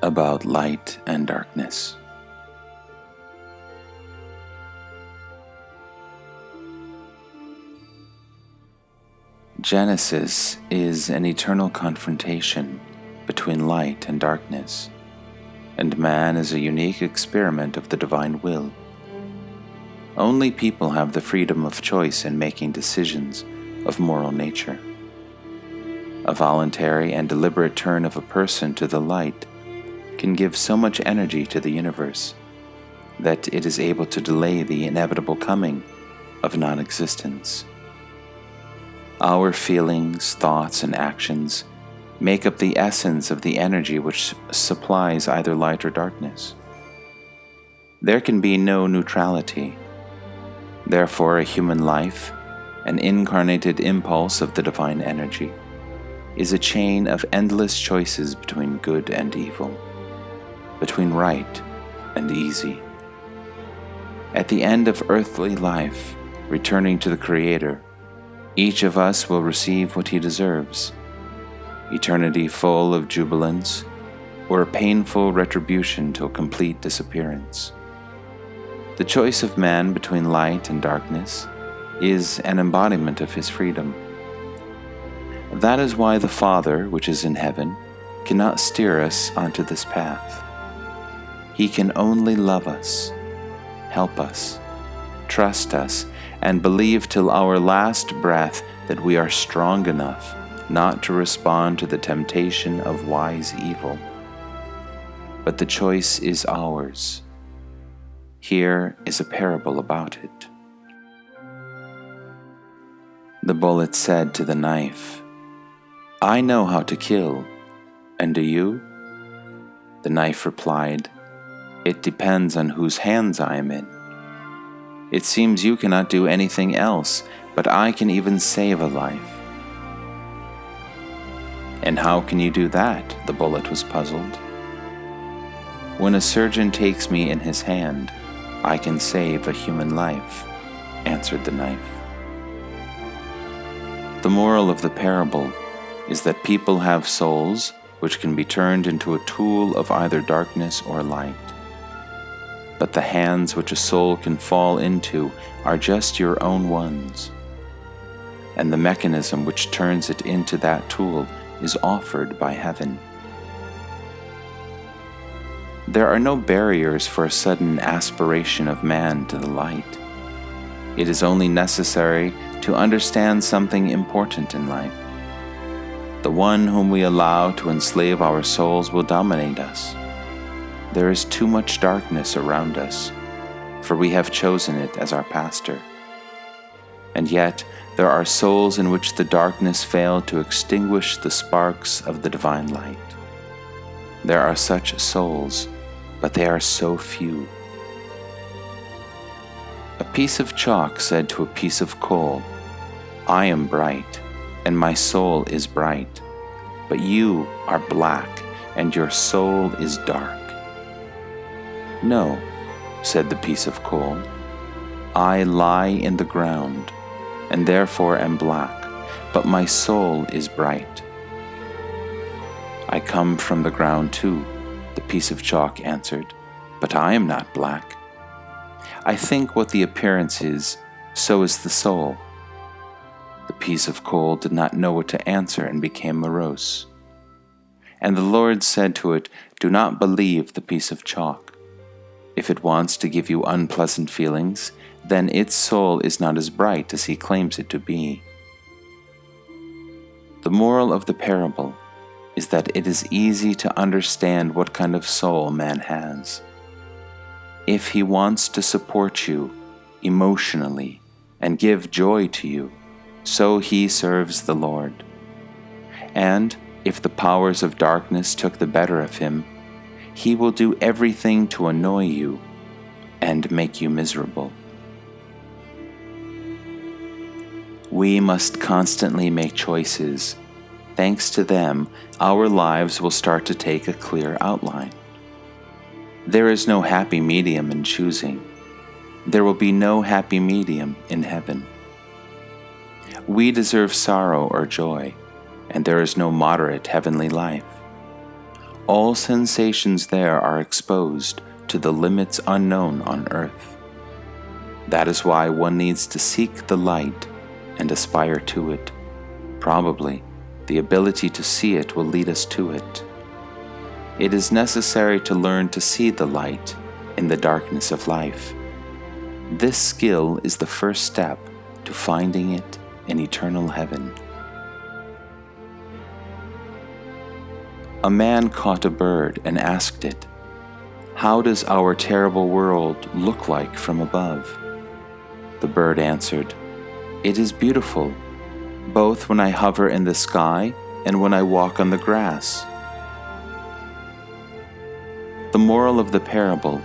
about light and darkness. Genesis is an eternal confrontation between light and darkness, and man is a unique experiment of the divine will. Only people have the freedom of choice in making decisions of moral nature. A voluntary and deliberate turn of a person to the light can give so much energy to the universe that it is able to delay the inevitable coming of non-existence. Our feelings, thoughts, and actions make up the essence of the energy which supplies either light or darkness. There can be no neutrality. Therefore, a human life, an incarnated impulse of the divine energy, is a chain of endless choices between good and evil, between right and easy. At the end of earthly life, returning to the Creator, each of us will receive what he deserves: eternity full of jubilance, or a painful retribution to a complete disappearance. The choice of man between light and darkness is an embodiment of his freedom. That is why the Father, which is in heaven, cannot steer us onto this path. He can only love us, help us, trust us, and believe till our last breath that we are strong enough not to respond to the temptation of wise evil. But the choice is ours. Here is a parable about it. The bullet said to the knife, "I know how to kill, and do you?" The knife replied, "It depends on whose hands I am in. It seems you cannot do anything else, but I can even save a life." "And how can you do that?" The bullet was puzzled. "When a surgeon takes me in his hand, I can save a human life," answered the knife. The moral of the parable is that people have souls which can be turned into a tool of either darkness or light. But the hands which a soul can fall into are just your own ones, and the mechanism which turns it into that tool is offered by heaven. There are no barriers for a sudden aspiration of man to the light. It is only necessary to understand something important in life. The one whom we allow to enslave our souls will dominate us. There is too much darkness around us, for we have chosen it as our pastor. And yet, there are souls in which the darkness failed to extinguish the sparks of the divine light. There are such souls, but they are so few. A piece of chalk said to a piece of coal, "I am bright, and my soul is bright, but you are black, and your soul is dark." "No," said the piece of coal, "I lie in the ground, and therefore am black, but my soul is bright." "I come from the ground too," the piece of chalk answered, "but I am not black. I think what the appearance is, so is the soul." The piece of coal did not know what to answer and became morose. And the Lord said to it, "Do not believe the piece of chalk. If it wants to give you unpleasant feelings, then its soul is not as bright as he claims it to be." The moral of the parable is that it is easy to understand what kind of soul man has. If he wants to support you emotionally and give joy to you, so he serves the Lord. And if the powers of darkness took the better of him, he will do everything to annoy you and make you miserable. We must constantly make choices. Thanks to them, our lives will start to take a clear outline. There is no happy medium in choosing. There will be no happy medium in heaven. We deserve sorrow or joy, and there is no moderate heavenly life. All sensations there are exposed to the limits unknown on earth. That is why one needs to seek the light and aspire to it. Probably, the ability to see it will lead us to it. It is necessary to learn to see the light in the darkness of life. This skill is the first step to finding it in eternal heaven. A man caught a bird and asked it, "How does our terrible world look like from above?" The bird answered, "It is beautiful, both when I hover in the sky and when I walk on the grass." The moral of the parable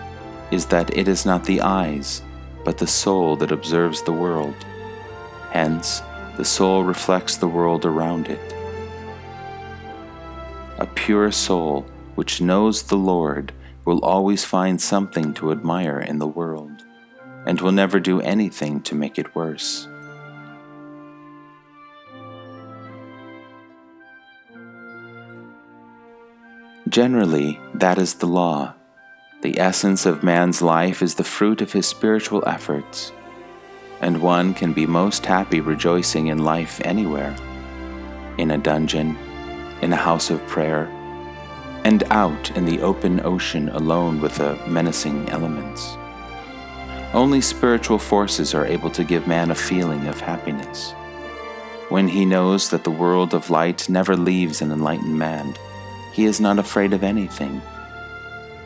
is that it is not the eyes, but the soul that observes the world. Hence, the soul reflects the world around it. A pure soul which knows the Lord will always find something to admire in the world, and will never do anything to make it worse. Generally, that is the law. The essence of man's life is the fruit of his spiritual efforts, and one can be most happy rejoicing in life anywhere, in a dungeon, in a house of prayer, and out in the open ocean alone with the menacing elements. Only spiritual forces are able to give man a feeling of happiness. When he knows that the world of light never leaves an enlightened man, he is not afraid of anything.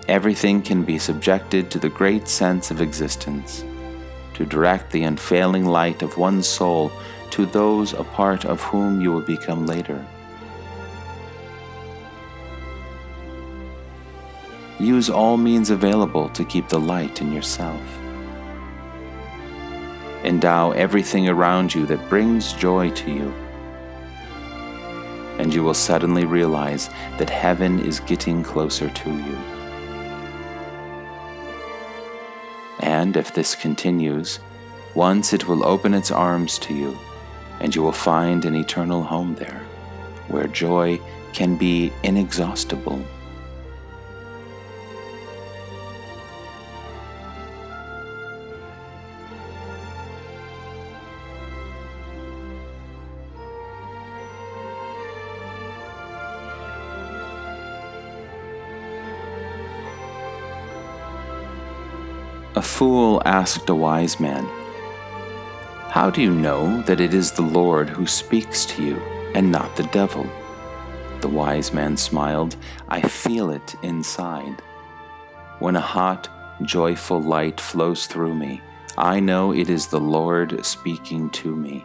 Everything can be subjected to the great sense of existence, to direct the unfailing light of one's soul to those a part of whom you will become later. Use all means available to keep the light in yourself. Endow everything around you that brings joy to you, and you will suddenly realize that heaven is getting closer to you. And if this continues, once it will open its arms to you, and you will find an eternal home there, where joy can be inexhaustible. A fool asked a wise man, "How do you know that it is the Lord who speaks to you and not the devil?" The wise man smiled, "I feel it inside. When a hot, joyful light flows through me, I know it is the Lord speaking to me,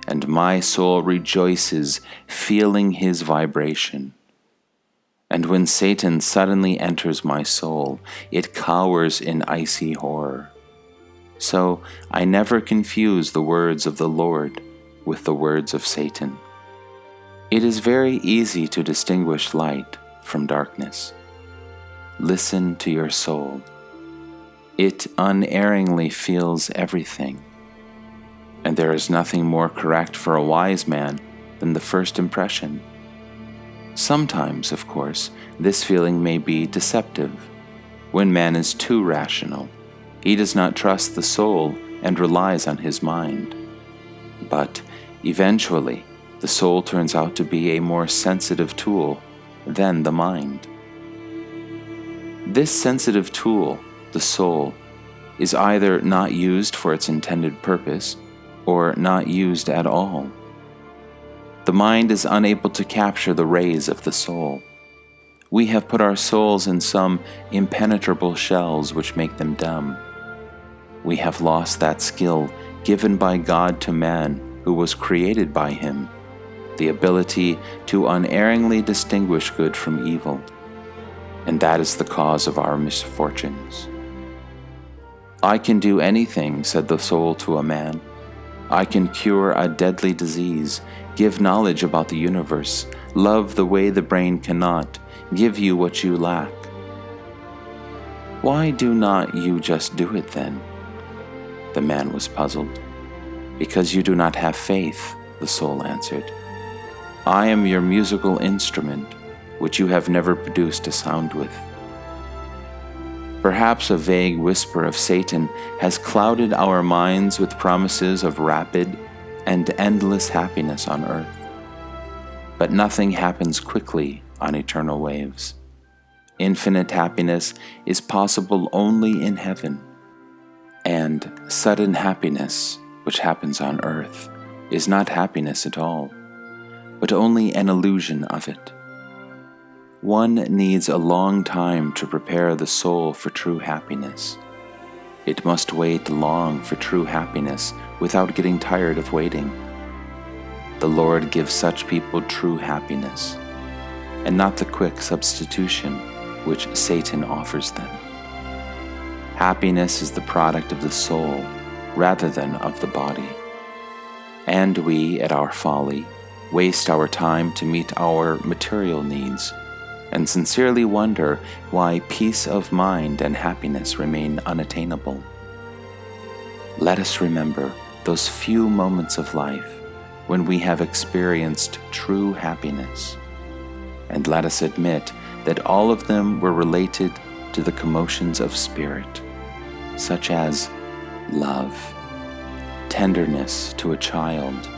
and my soul rejoices, feeling his vibration. And when Satan suddenly enters my soul, it cowers in icy horror. So I never confuse the words of the Lord with the words of Satan. It is very easy to distinguish light from darkness. Listen to your soul. It unerringly feels everything. And there is nothing more correct for a wise man than the first impression. Sometimes, of course, this feeling may be deceptive. When man is too rational, he does not trust the soul and relies on his mind. But eventually, the soul turns out to be a more sensitive tool than the mind. This sensitive tool, the soul, is either not used for its intended purpose or not used at all. The mind is unable to capture the rays of the soul. We have put our souls in some impenetrable shells which make them dumb. We have lost that skill given by God to man who was created by him, the ability to unerringly distinguish good from evil. And that is the cause of our misfortunes. "I can do anything," said the soul to a man. "I can cure a deadly disease, give knowledge about the universe, love the way the brain cannot, give you what you lack." "Why do not you just do it then?" The man was puzzled. "Because you do not have faith," the soul answered. "I am your musical instrument. which you have never produced a sound with. Perhaps a vague whisper of Satan has clouded our minds with promises of rapid and endless happiness on earth. But nothing happens quickly on eternal waves. Infinite happiness is possible only in heaven, and sudden happiness, which happens on earth, is not happiness at all, but only an illusion of it. One needs a long time to prepare the soul for true happiness. It must wait long for true happiness without getting tired of waiting. The Lord gives such people true happiness, and not the quick substitution which Satan offers them. Happiness is the product of the soul rather than of the body. And we, at our folly, waste our time to meet our material needs, and sincerely wonder why peace of mind and happiness remain unattainable. Let us remember those few moments of life when we have experienced true happiness, and let us admit that all of them were related to the commotions of spirit, such as love, tenderness to a child,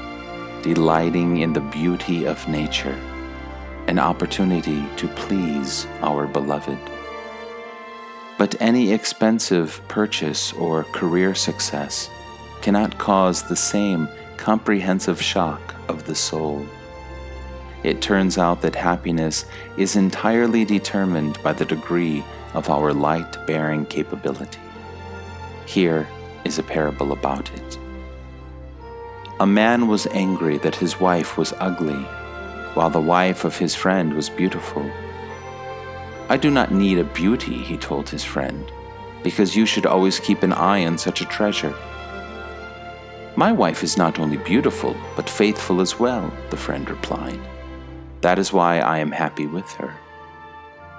delighting in the beauty of nature, an opportunity to please our beloved. But any expensive purchase or career success cannot cause the same comprehensive shock of the soul. It turns out that happiness is entirely determined by the degree of our light-bearing capability. Here is a parable about it. A man was angry that his wife was ugly, while the wife of his friend was beautiful. "I do not need a beauty," he told his friend, "because you should always keep an eye on such a treasure." "My wife is not only beautiful, but faithful as well," the friend replied. "That is why I am happy with her.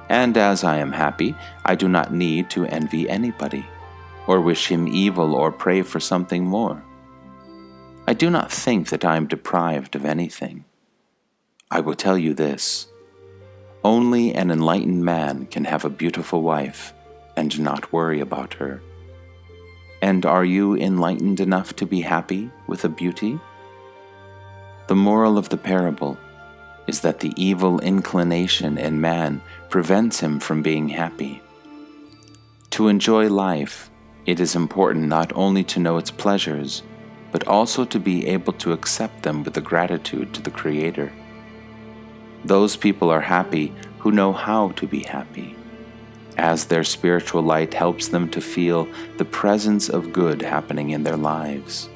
And as I am happy, I do not need to envy anybody, or wish him evil or pray for something more. I do not think that I am deprived of anything. I will tell you this: only an enlightened man can have a beautiful wife and not worry about her. And are you enlightened enough to be happy with a beauty?" The moral of the parable is that the evil inclination in man prevents him from being happy. To enjoy life, it is important not only to know its pleasures, but also to be able to accept them with a gratitude to the Creator. Those people are happy who know how to be happy, as their spiritual light helps them to feel the presence of good happening in their lives.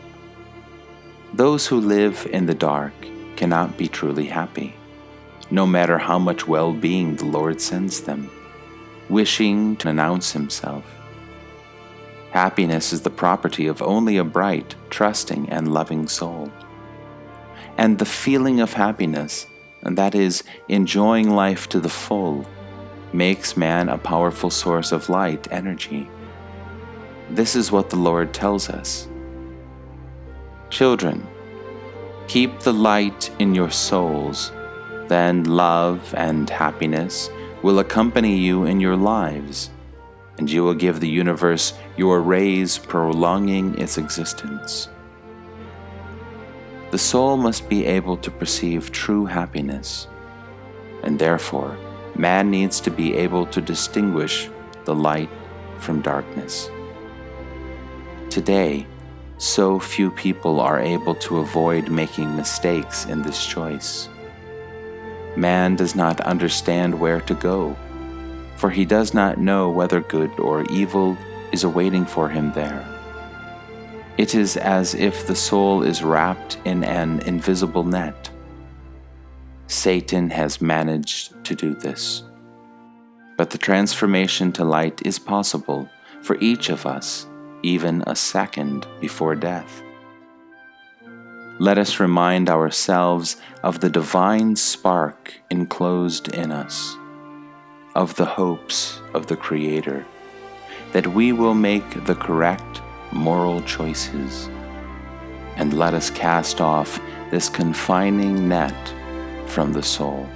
Those who live in the dark cannot be truly happy, no matter how much well-being the Lord sends them, wishing to announce Himself. Happiness is the property of only a bright, trusting, and loving soul. And the feeling of happiness, and that is, enjoying life to the full, makes man a powerful source of light energy. This is what the Lord tells us. "Children, keep the light in your souls, then love and happiness will accompany you in your lives, and you will give the universe your rays prolonging its existence." The soul must be able to perceive true happiness, and therefore man needs to be able to distinguish the light from darkness. Today, so few people are able to avoid making mistakes in this choice. Man does not understand where to go, for he does not know whether good or evil is awaiting for him there. It is as if the soul is wrapped in an invisible net. Satan has managed to do this. But the transformation to light is possible for each of us, even a second before death. Let us remind ourselves of the divine spark enclosed in us, of the hopes of the Creator, that we will make the correct moral choices, and let us cast off this confining net from the soul.